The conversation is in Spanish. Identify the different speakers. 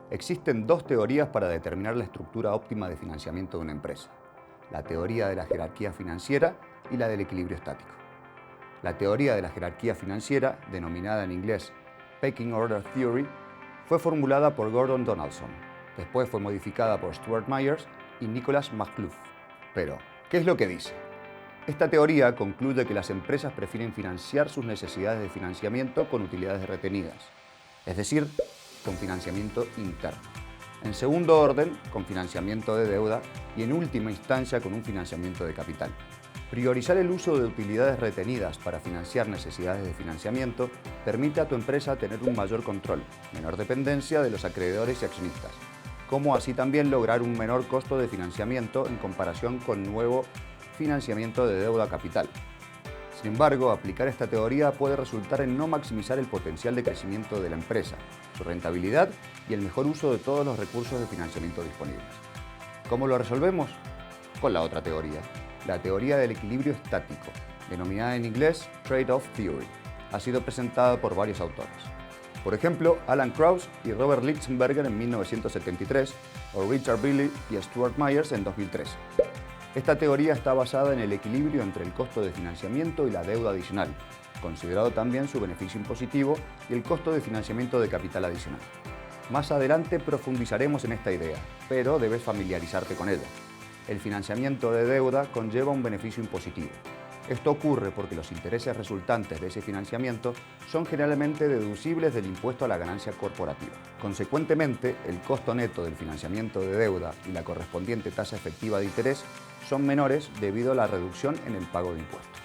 Speaker 1: Existen dos teorías para determinar la estructura óptima de financiamiento de una empresa: la teoría de la jerarquía financiera y la del equilibrio estático. La teoría de la jerarquía financiera, denominada en inglés Pecking Order Theory, fue formulada por Gordon Donaldson. Después fue modificada por Stuart Myers y Nicholas McClough. Pero, ¿qué es lo que dice? Esta teoría concluye que las empresas prefieren financiar sus necesidades de financiamiento con utilidades retenidas, es decir, con financiamiento interno. En segundo orden, con financiamiento de deuda y en última instancia con un financiamiento de capital. Priorizar el uso de utilidades retenidas para financiar necesidades de financiamiento permite a tu empresa tener un mayor control, menor dependencia de los acreedores y accionistas, como así también lograr un menor costo de financiamiento en comparación con nuevo financiamiento de deuda capital. Sin embargo, aplicar esta teoría puede resultar en no maximizar el potencial de crecimiento de la empresa, su rentabilidad y el mejor uso de todos los recursos de financiamiento disponibles. ¿Cómo lo resolvemos? Con la otra teoría, la teoría del equilibrio estático, denominada en inglés Trade-off Theory. Ha sido presentada por varios autores. Por ejemplo, Alan Krauss y Robert Lichtenberger en 1973, o Richard Billy y Stuart Myers en 2003. Esta teoría está basada en el equilibrio entre el costo de financiamiento y la deuda adicional, considerado también su beneficio impositivo y el costo de financiamiento de capital adicional. Más adelante profundizaremos en esta idea, pero debes familiarizarte con ella. El financiamiento de deuda conlleva un beneficio impositivo. Esto ocurre porque los intereses resultantes de ese financiamiento son generalmente deducibles del impuesto a la ganancia corporativa. Consecuentemente, el costo neto del financiamiento de deuda y la correspondiente tasa efectiva de interés son menores debido a la reducción en el pago de impuestos.